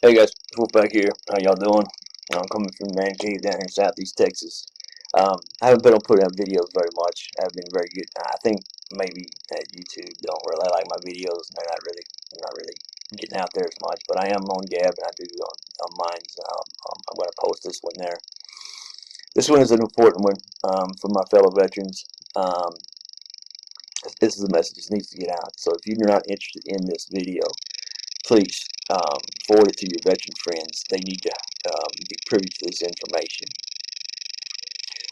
Hey guys, Wolfpack here. How y'all doing? I'm coming from Man Cave down here in Southeast Texas. I haven't been on putting out videos very much. I haven't been very good. I think maybe that YouTube don't really like my videos. They're not really getting out there as much. But I am on Gab and I do on mine. I'm going to post this one there. This one is an important one for my fellow veterans. Um, this is a message that needs to get out. So if you're not interested in this video, please forward it to your veteran friends. They need to be privy to this information.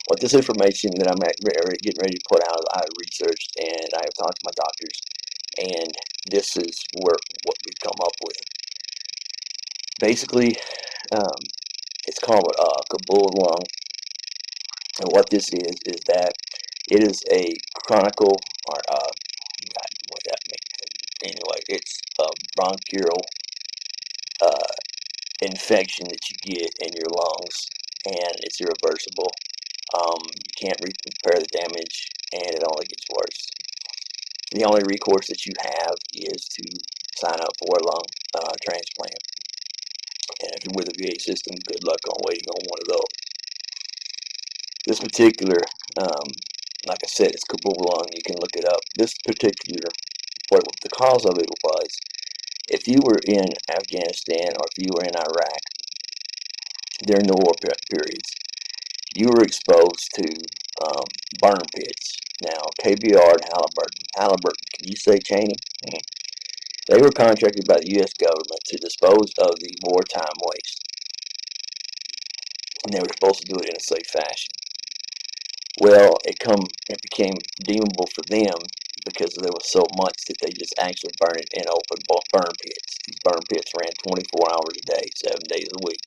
What this information that I'm getting ready to put out, I have researched and I have talked to my doctors, and this is what we've come up with. Basically, um, it's called KABUL Lung, and what this is that it is a chronicle, or God, what that means. Anyway, it's a bronchial infection that you get in your lungs, and it's irreversible. You can't repair the damage, and it only gets worse. The only recourse that you have is to sign up for a lung transplant. And if you're with the VA system, good luck on waiting on one of those. This particular, like I said, it's KABUL Lung. You can look it up. This particular, what the cause of it was, if you were in Afghanistan or if you were in Iraq during the war periods, you were exposed to burn pits. Now, KBR and Halliburton, can you say Cheney? They were contracted by the U.S. government to dispose of the wartime waste, and they were supposed to do it in a safe fashion. Well, it became deemable for them because there was so much that they just actually burned it in open burn pits. These burn pits ran 24 hours a day, 7 days a week.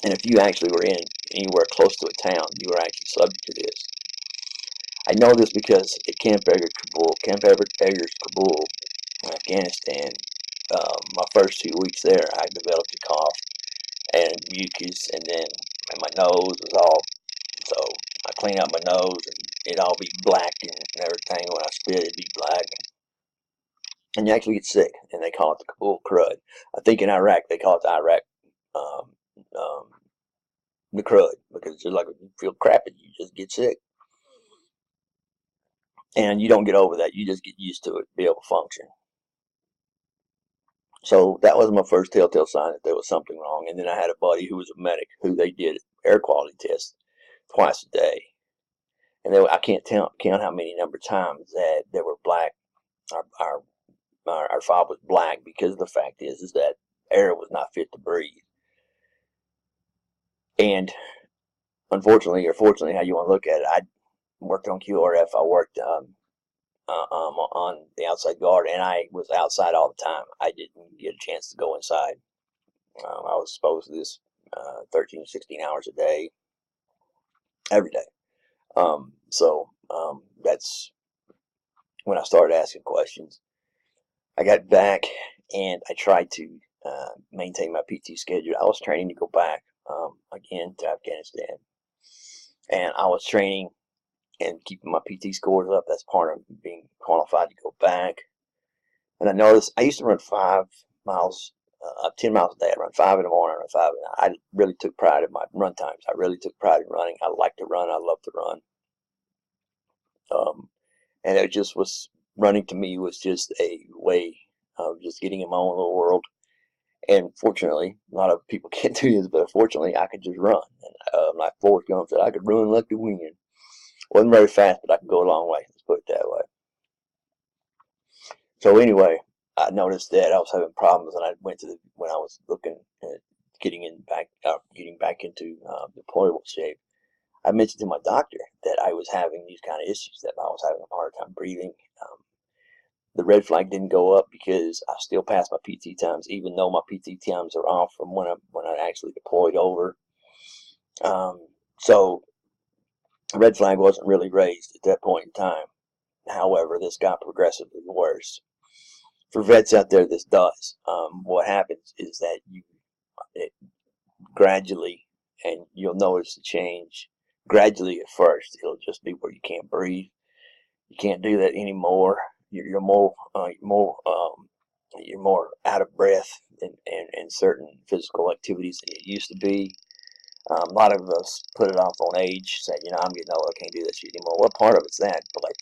And if you actually were in anywhere close to a town, you were actually subject to this. I know this because at Camp Eggers, Kabul, Afghanistan, my first 2 weeks there, I developed a cough and mucus, and then my nose was all, so I clean out my nose and it'd all be black and everything. When I spit, it'd be black. And you actually get sick, and they call it the Kabul crud. I think in Iraq, they call it the Iraq, um, um, the crud, because it's just like you feel crappy, you just get sick. And you don't get over that. You just get used to it, be able to function. So that was my first telltale sign that there was something wrong. And then I had a buddy who was a medic who they did air quality tests twice a day. And I can't count how many number of times that there were black. Our fob was black because the fact is that air was not fit to breathe. And unfortunately, or fortunately, how you want to look at it, I worked on QRF. I worked on the outside guard, and I was outside all the time. I didn't get a chance to go inside. I was exposed to this 13, 16 hours a day, every day. That's when I started asking questions. I got back, and I tried to maintain my PT schedule. I was training to go back again to Afghanistan, and I was training and keeping my PT scores up. That's part of being qualified to go back. And I noticed I used to run 5 miles, 10 miles a day. I run 5 in the morning, I run 5 at night. I really took pride in my run times. I really took pride in running. I like to run. I love to run. And it just was, running to me was just a way of just getting in my own little world. And fortunately, a lot of people can't do this, but fortunately, I could just run. And like Forrest Gump said, I could run like the wind. Wasn't very fast, but I could go a long way. Let's put it that way. So anyway, I noticed that I was having problems, and I went to when I was looking at getting back into deployable shape. I mentioned to my doctor that I was having these kind of issues, that I was having a hard time breathing. The red flag didn't go up because I still passed my PT times, even though my PT times are off from when I actually deployed over. So the red flag wasn't really raised at that point in time. However, this got progressively worse. For vets out there, this does. What happens is that it gradually, and you'll notice the change gradually at first. It'll just be where you can't breathe. You can't do that anymore. You're more out of breath. in certain physical activities than you used to be. A lot of us put it off on age, saying, you know, I'm getting old, I can't do that shit anymore. Well, part of it's that, but like,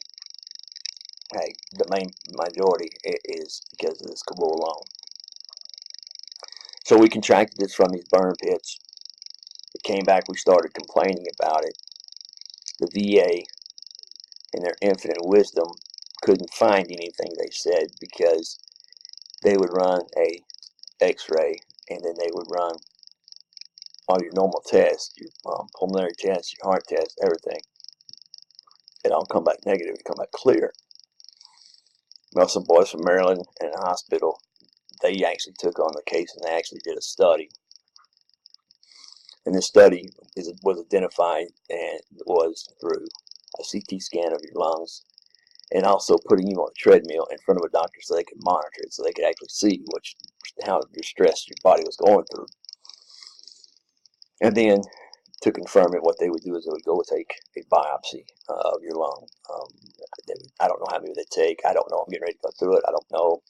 hey, the main majority is because of this Kabul lung. So we contracted this from these burn pits. It came back, we started complaining about it. The VA, in their infinite wisdom, couldn't find anything, they said, because they would run a x-ray, and then they would run all your normal tests, your pulmonary tests, your heart tests, everything. It all come back negative, it come back clear. Well, some boys from Maryland in a hospital, they actually took on the case and they actually did a study. And this study was identified and was through a CT scan of your lungs, and also putting you on a treadmill in front of a doctor so they could monitor it, so they could actually see how your stress your body was going through. And then to confirm it, what they would do is they would go take a biopsy of your lung. I don't know how many they take. I don't know. I'm getting ready to go through it. I don't know.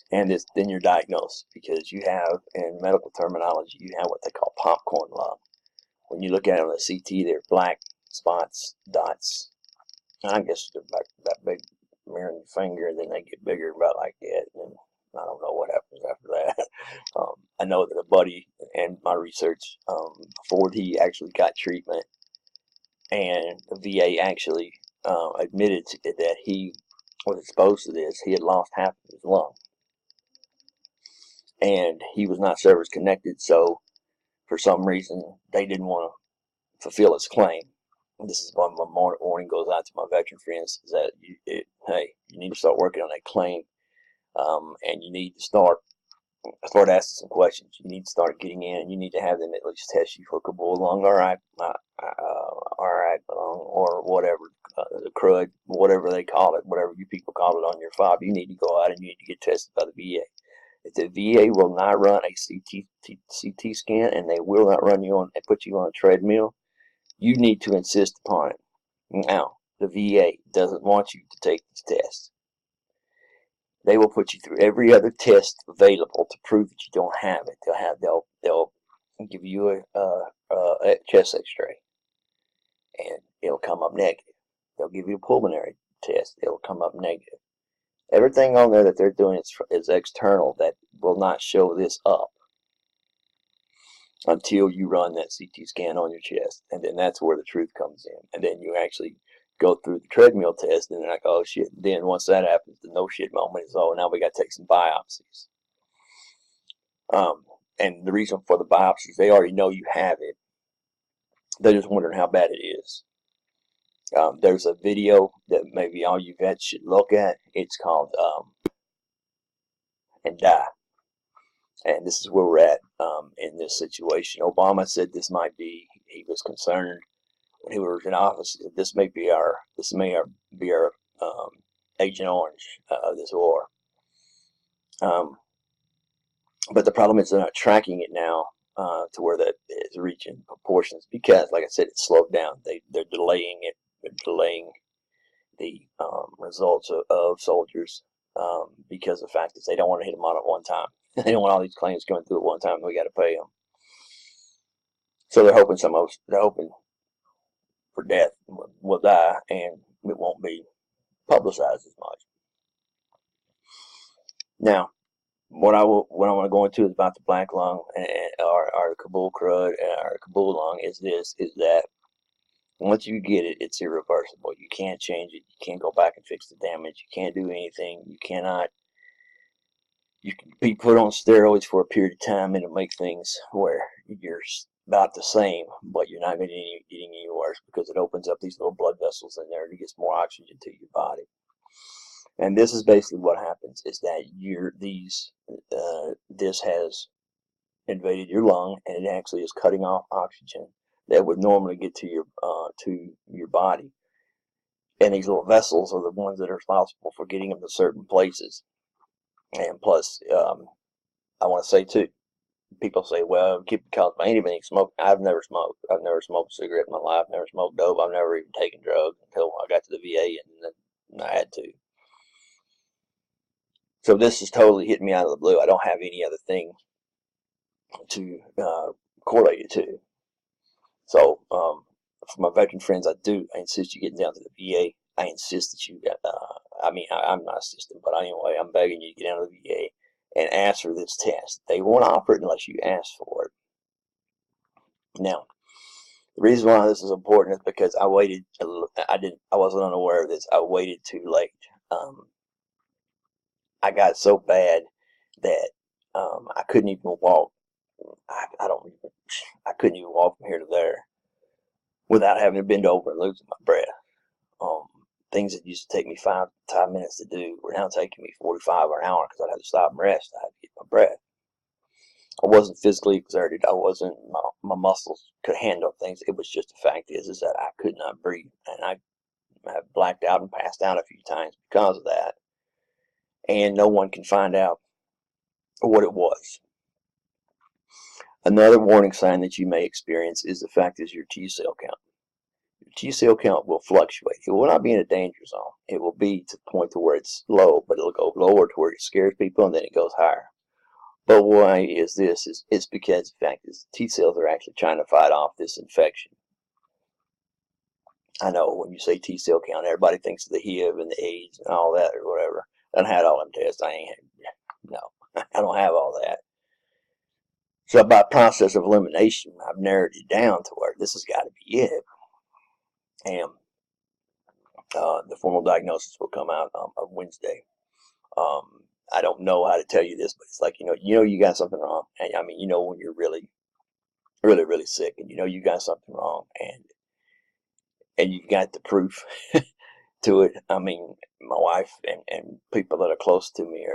And then you're diagnosed, because you have, in medical terminology, you have what they call popcorn lung. When you look at it on the CT, they're black spots, dots. I guess they're about that big, mirror in your finger, and then they get bigger about like that. And I don't know what happens after that. I know that a buddy and my research, before he actually got treatment, and the VA actually admitted that he was exposed to this, he had lost half of his lung. And he was not service connected, so for some reason they didn't want to fulfill his claim. And this is why my warning goes out to my veteran friends, is that hey, you need to start working on that claim, and you need to start asking some questions. You need to start getting in, and you need to have them at least test you for Kabul lung, RI lung, or whatever, the crud, whatever they call it, whatever you people call it on your fob. You need to go out and you need to get tested by the VA. If the VA will not run a CT scan, and they will not run you on and put you on a treadmill, you need to insist upon it. Now, the VA doesn't want you to take these tests. They will put you through every other test available to prove that you don't have it. They'll give you a chest X-ray, and it'll come up negative. They'll give you a pulmonary test. It'll come up negative. Everything on there that they're doing is external, that will not show this up until you run that CT scan on your chest. And then that's where the truth comes in. And then you actually go through the treadmill test, and they're like, oh shit. And then once that happens, the no shit moment is, oh, now we got to take some biopsies. And the reason for the biopsies, they already know you have it. They're just wondering how bad it is. There's a video that maybe all you vets should look at. It's called And Die. And this is where we're at in this situation. Obama said this might be, he was concerned when he was in office, this may be our Agent Orange of this war. But the problem is they're not tracking it now to where that is reaching proportions, because, like I said, it's slowed down. They're delaying it. They're delaying the results of soldiers because the fact is they don't want to hit them all at one time. They don't want all these claims going through at one time. We got to pay them. So they're hoping for death will die, and it won't be publicized as much. Now, what I want to go into is about the black lung and our Kabul crud and our Kabul lung is that once you get it, it's irreversible. You can't change it. You can't go back and fix the damage. You can't do anything. You cannot. You can be put on steroids for a period of time, and it'll make things where you're about the same, but you're not getting any worse, because it opens up these little blood vessels in there and it gets more oxygen to your body. And this is basically what happens, is that this has invaded your lung, and it actually is cutting off oxygen that would normally get to your body. And these little vessels are the ones that are responsible for getting them to certain places. And plus, I want to say too, people say, well, keep it cause I ain't even smoke. I've never smoked. I've never smoked a cigarette in my life. Never smoked dope. I've never even taken drugs until I got to the VA and I had to. So this is totally hitting me out of the blue. I don't have any other thing to correlate it to. So for my veteran friends, I insist you get down to the VA. I insist that you get, I'm not insisting, but anyway, I'm begging you to get down to the VA and ask for this test. They won't offer it unless you ask for it. Now, the reason why this is important is because I waited. I wasn't unaware of this. I waited too late. I got so bad that I couldn't even walk. I couldn't even walk from here to there without having to bend over and losing my breath. Things that used to take me 5 minutes to do were now taking me 45 or an hour because I'd have to stop and rest. I had to get my breath. I wasn't physically exerted. I wasn't. My muscles could handle things. It was just the fact is that I could not breathe, and I have blacked out and passed out a few times because of that. And no one can find out what it was. Another warning sign that you may experience is the fact is your T cell count. Your T cell count will fluctuate. It will not be in a danger zone. It will be to the point to where it's low, but it'll go lower to where it scares people, and then it goes higher. But why is this? It's because the fact is T cells are actually trying to fight off this infection. I know when you say T cell count, everybody thinks of the HIV and the AIDS and all that or whatever. I done had all them tests. No, I don't have all that. So by process of elimination, I've narrowed it down to where this has got to be it. And the formal diagnosis will come out on Wednesday. I don't know how to tell you this, but it's like, you got something wrong. And I mean, when you're really, really, really sick and you got something wrong and you've got the proof to it. I mean, my wife and people that are close to me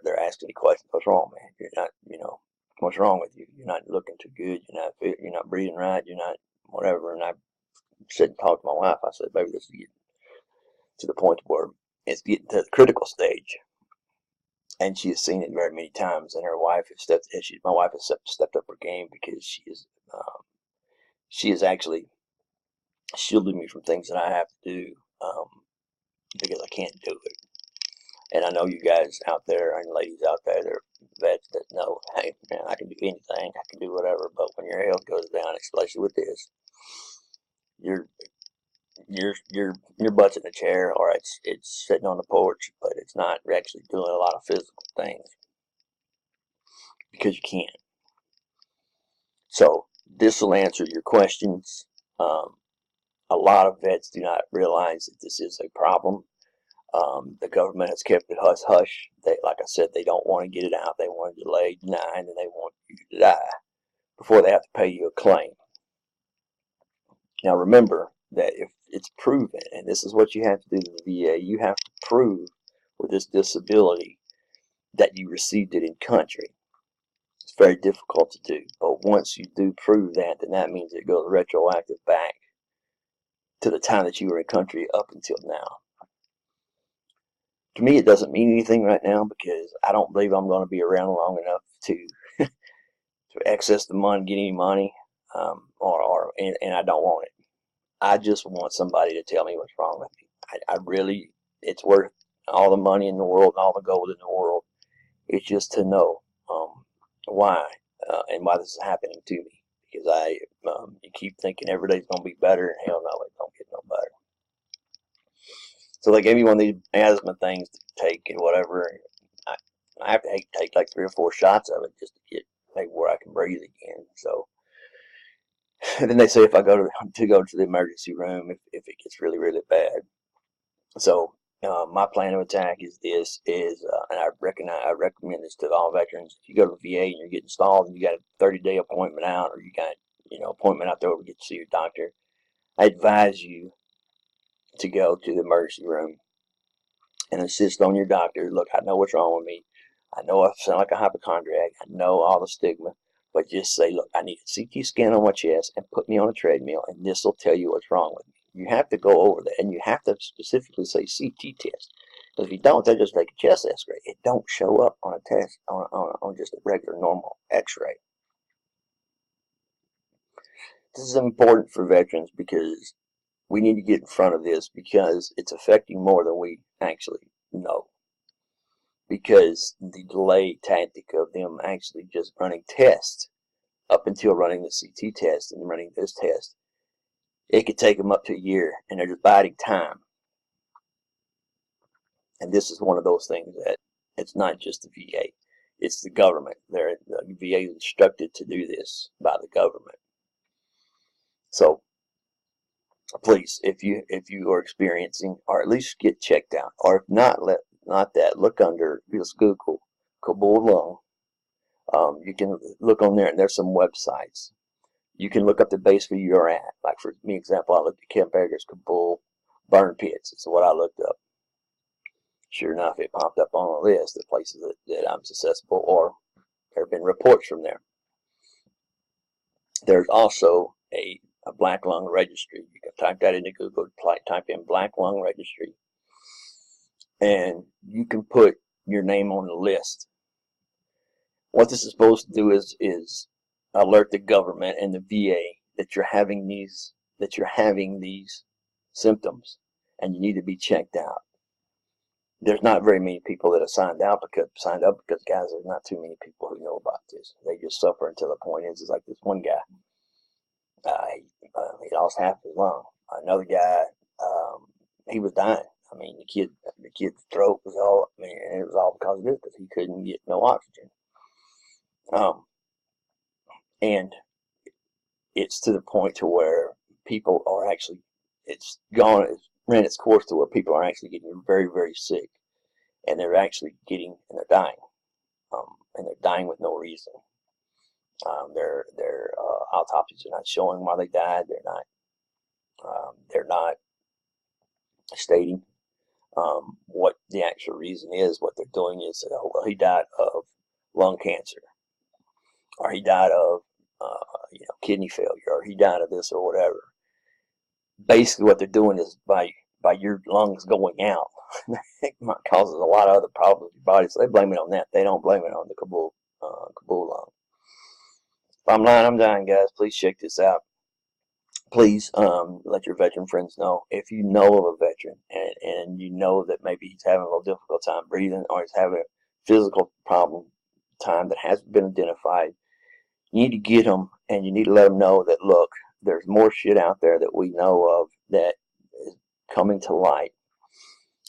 they're asking me questions. What's wrong, man? You're not, what's wrong with you? You're not looking too good. You're not breathing right. You're not whatever. And I said and talked to my wife. I said, baby, this is getting to the point where it's getting to the critical stage. And she has seen it very many times. And my wife has stepped up her game because she is actually shielding me from things that I have to do because I can't do it. And I know you guys out there and ladies out there, they're vets that know, hey, man, I can do anything, I can do whatever. But when your health goes down, especially with this, your butt's in a chair or it's sitting on the porch, but it's not actually doing a lot of physical things because you can't. So this will answer your questions. A lot of vets do not realize that this is a problem. The government has kept it hush hush. Like I said, they don't want to get it out. They want to delay, deny, and they want you to die before they have to pay you a claim. Now remember that if it's proven, and this is what you have to do to the VA, you have to prove with this disability that you received it in country. It's very difficult to do, but once you do prove that, then that means it goes retroactive back to the time that you were in country up until now. To me, it doesn't mean anything right now because I don't believe I'm going to be around long enough to access the money, get any money, and I don't want it. I just want somebody to tell me what's wrong with me. I really, it's worth all the money in the world and all the gold in the world. It's just to know why and why this is happening to me. Because you keep thinking every day's going to be better, and hell no, it don't get no better. So they gave me one of these asthma things to take and whatever. I have to take like 3 or 4 shots of it just to get where I can breathe again. So, and then they say if I go to the emergency room if it gets really, really bad. So my plan of attack is and I recommend this to all veterans. If you go to the VA and you're getting stalled and you got a 30-day appointment out, or you got appointment out there to get to see your doctor, I advise you to go to the emergency room and insist on your doctor. Look, I know what's wrong with me. I know I sound like a hypochondriac. I know all the stigma, but just say, look, I need a CT scan on my chest and put me on a treadmill, and this will tell you what's wrong with me. You have to go over that, and you have to specifically say CT test. Because if you don't, they'll just take a chest X-ray. It don't show up on a test on just a regular normal X-ray. This is important for veterans because we need to get in front of this because it's affecting more than we actually know. because the delay tactic of them actually just running tests up until running the CT test and running this test, it could take them up to a year, and they're just biding time. And this is one of those things that it's not just the VA, it's the government. The VA is instructed to do this by the government. So please, if you are experiencing, or at least get checked out, or if not, look under, just Google Kabul Lung. You can look on there, and there's some websites. You can look up the base where you're at. Like for me, example, I looked at Camp Eggers Kabul burn pits. It's what I looked up. Sure enough, it popped up on the list of places that I'm accessible, or there have been reports from there. There's also a black lung registry. You can type that into Google, type in black lung registry, and you can put your name on the list. What this is supposed to do is alert the government and the VA that you're having these symptoms, and you need to be checked out. There's not very many people that have signed up because guys, there's not too many people who know about this. They just suffer until the point is like this one guy. He lost half his lung. Another guy, he was dying. I mean, the kid's throat was all. I mean, and it was all because of this, because he couldn't get no oxygen. And it's to the point to where people are actually, it's ran its course to where people are actually getting very, very sick, and they're dying, and they're dying with no reason. Their autopsies are not showing why they died. They're not stating what the actual reason is. What they're doing is, oh, well, he died of lung cancer, or he died of kidney failure, or he died of this or whatever. Basically, what they're doing is by your lungs going out, it causes a lot of other problems with your body. So they blame it on that. They don't blame it on the Kabul lung. If I'm lying, I'm dying, guys. Please check this out. Please let your veteran friends know. If you know of a veteran and you know that maybe he's having a little difficult time breathing, or he's having a physical problem time that hasn't been identified, you need to get them, and you need to let them know that, look, there's more shit out there that we know of that is coming to light,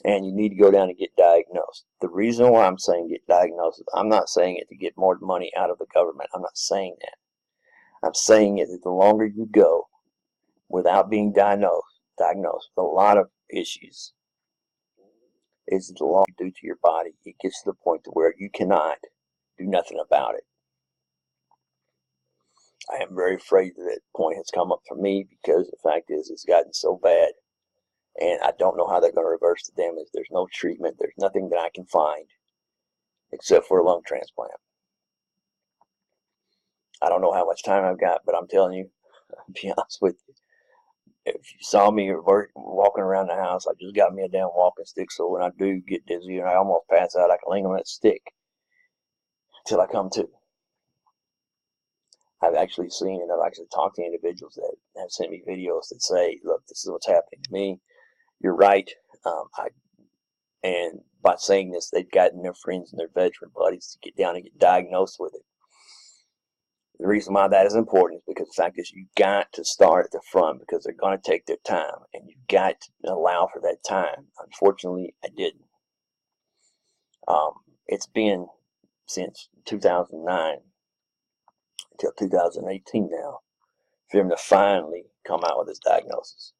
and you need to go down and get diagnosed. The reason why I'm saying get diagnosed, I'm not saying it to get more money out of the government. I'm not saying that. I'm saying it that the longer you go without being diagnosed with a lot of issues, is the longer you do to your body, it gets to the point to where you cannot do nothing about it. I am very afraid that point has come up for me, because the fact is it's gotten so bad, and I don't know how they're going to reverse the damage. There's no treatment. There's nothing that I can find except for a lung transplant. I don't know how much time I've got, but I'm telling you, to be honest with you, if you saw me walking around the house, I just got me a damn walking stick, so when I do get dizzy and I almost pass out, I can lean on that stick until I come to. I've actually seen, and I've actually talked to individuals that have sent me videos that say, look, this is what's happening to me. You're right. And by saying this, they've gotten their friends and their veteran buddies to get down and get diagnosed with it. The reason why that is important is because the fact is you've got to start at the front, because they're going to take their time, and you've got to allow for that time. Unfortunately, I didn't. It's been since 2009 until 2018 now for him to finally come out with his diagnosis.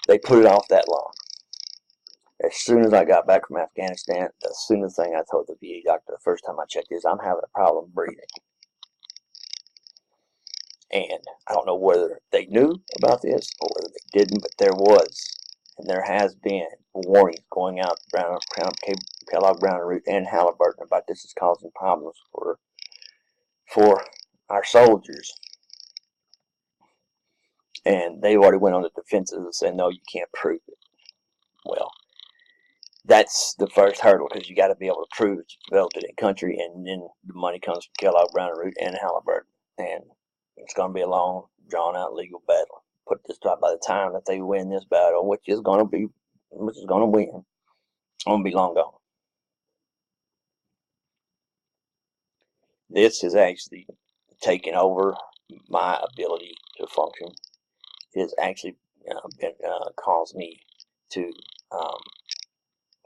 They put it off that long. As soon as I got back from Afghanistan, the soonest thing I told the VA doctor the first time I checked is, I'm having a problem breathing. And I don't know whether they knew about this or whether they didn't, but there was, and there has been, warnings going out to Kellogg, Brown and Root, and Halliburton about this is causing problems for our soldiers. And they already went on the defensive and said, no, you can't prove it. Well, that's the first hurdle, because you got to be able to prove that you developed it in country, and then the money comes from Kellogg, Brown and Root, and Halliburton. And it's going to be a long, drawn-out legal battle. Put this by the time that they win this battle, which is going to win, it's going to be long gone. This has actually taken over my ability to function. It has actually caused me to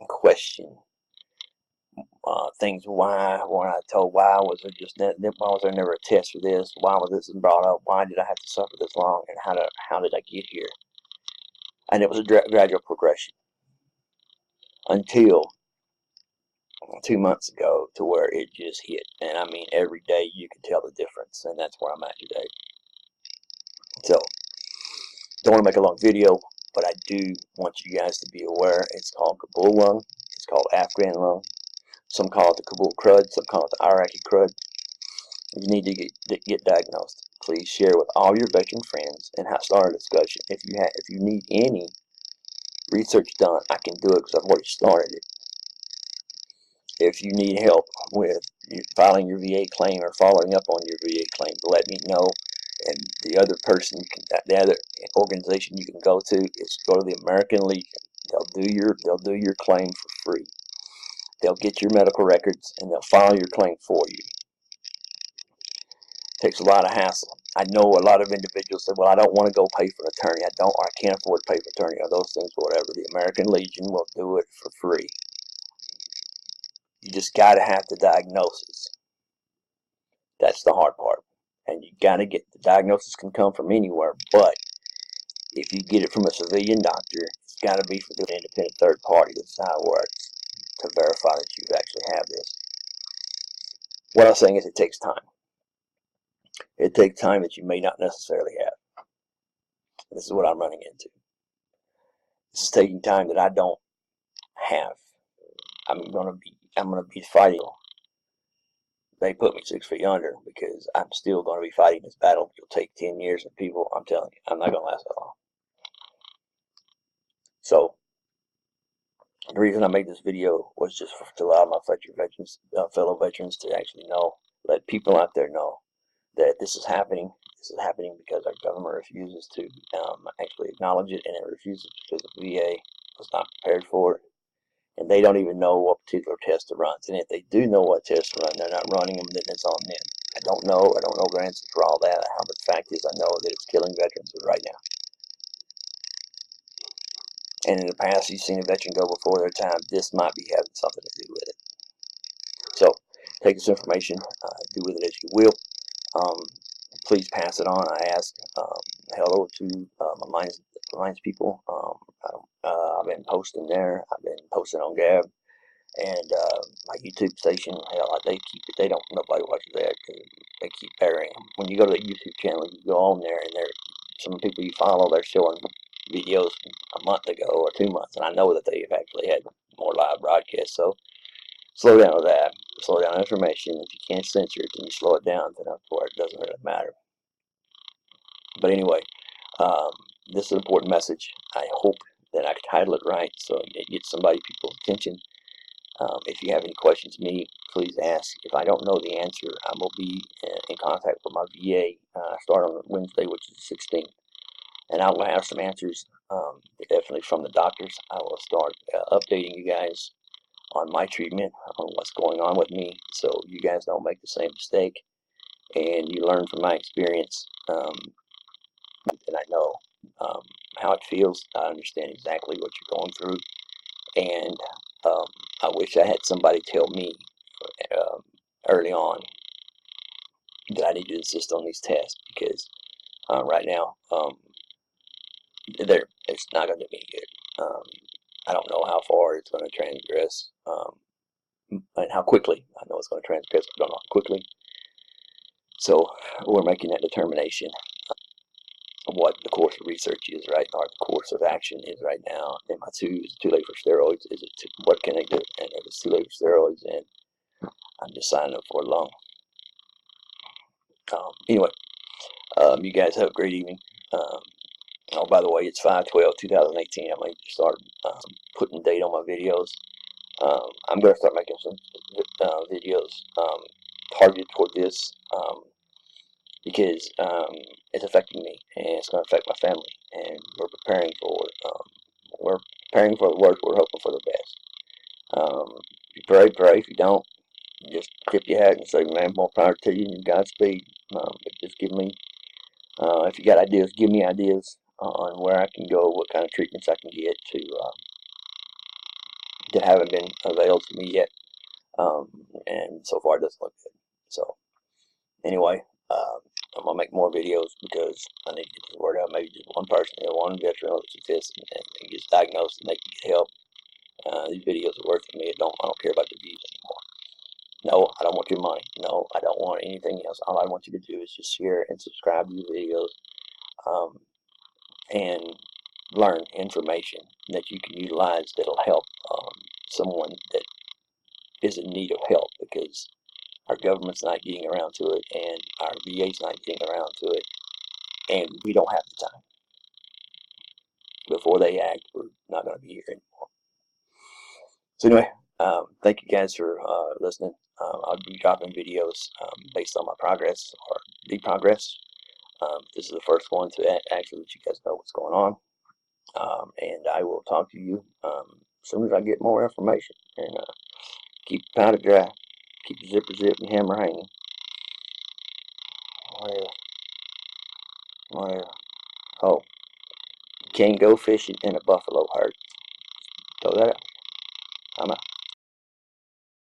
question things. Why was there never a test for this? Why was this brought up? Why did I have to suffer this long? And how did I get here? And it was a gradual progression until 2 months ago, to where it just hit. And I mean, every day you can tell the difference, and that's where I'm at today. So, don't want to make a long video, but I do want you guys to be aware. It's called Kabul lung. It's called Afghan lung. Some call it the Kabul crud. Some call it the Iraqi crud. You need to get diagnosed. Please share with all your veteran friends and start a discussion. If you need any research done, I can do it because I've already started it. If you need help with filing your VA claim or following up on your VA claim, let me know. And the other organization you can go to is go to the American Legion. They'll do your claim for free. They'll get your medical records and they'll file your claim for you. It takes a lot of hassle. I know a lot of individuals say, well, I don't want to go pay for an attorney. I can't afford to pay for an attorney or those things, whatever. The American Legion will do it for free. You just got to have the diagnosis. That's the hard part. And you got to get the diagnosis. Can come from anywhere, but if you get it from a civilian doctor, it's got to be from an independent third party. That's how it works, to verify that you actually have this. What I'm saying is, it takes time. It takes time that you may not necessarily have. This is what I'm running into. This is taking time that I don't have. I'm gonna be fighting. They put me 6 feet under because I'm still going to be fighting this battle. It'll take 10 years, and people, I'm telling you, I'm not going to last that long. So, the reason I made this video was just to allow my fellow veterans to actually know, let people out there know that this is happening. This is happening because our government refuses to actually acknowledge it, and it refuses because the VA was not prepared for it. And they don't even know what particular test to run. And if they do know what test to run, they're not running them, then it's on them. I don't know the answer for all that. How the fact is, I know that it's killing veterans right now. And in the past, you've seen a veteran go before their time. This might be having something to do with it. So, take this information, do with it as you will. Please pass it on. I ask hello to my Minds people. I've been posting there. I've been posting on Gab. And my YouTube station, hell, nobody watches that because they keep airing them. When you go to the YouTube channel, you go on there, and some people you follow, they're showing videos a month ago or 2 months, and I know that they've actually had more live broadcasts. So slow down with that. Slow down information. If you can't censor it, then you slow it down. Then it doesn't really matter. But anyway, this is an important message. I hope that I title it right so it gets people's attention. If you have any questions, please ask. If I don't know the answer, I will be in contact with my VA. Start on Wednesday, which is the 16th, and I will have some answers, definitely from the doctors. I will start updating you guys on my treatment, on what's going on with me, so you guys don't make the same mistake, and you learn from my experience. And I know how it feels. I understand exactly what you're going through, and I wish I had somebody tell me early on that I need to insist on these tests, because right now it's not going to do me good. I don't know how far it's going to transgress, and how quickly. I know it's going to transgress, but I don't know how quickly. So we're making that determination of what the course of research is right now, or the course of action is right now. Is it too late for steroids? What can I do? And if it's too late for steroids, then I'm just signing up for a lung. Anyway, you guys have a great evening. Oh, by the way, it's 5/12/2018. I might start putting date on my videos. I'm going to start making some videos targeted toward this, because it's affecting me, and it's going to affect my family, and we're preparing for the worst. We're hoping for the best. If you pray. If you don't, just tip your hat and say, man, more power to you and Godspeed. But just give me, if you got ideas, give me ideas on where I can go, what kind of treatments I can get that haven't been availed to me yet. And so far it doesn't look good. So anyway, I'm gonna make more videos because I need to get this word out. Maybe just one person, one veteran looks at this and gets diagnosed and they can get help. These videos are worth it to me. I don't care about the views anymore. No, I don't want your money. No, I don't want anything else. All I want you to do is just share and subscribe to the videos, and learn information that you can utilize that'll help someone that is in need of help, because our government's not getting around to it, and our VA's not getting around to it, and we don't have the time. Before they act, we're not going to be here anymore. So anyway, thank you guys for listening. I'll be dropping videos based on my progress or deprogress. This is the first one to actually let you guys know what's going on. And I will talk to you as soon as I get more information. And keep the powder dry. Keep the zipper zip and hammer hanging. Whatever. Oh, you can't go fishing in a buffalo herd. Throw that out. I'm out.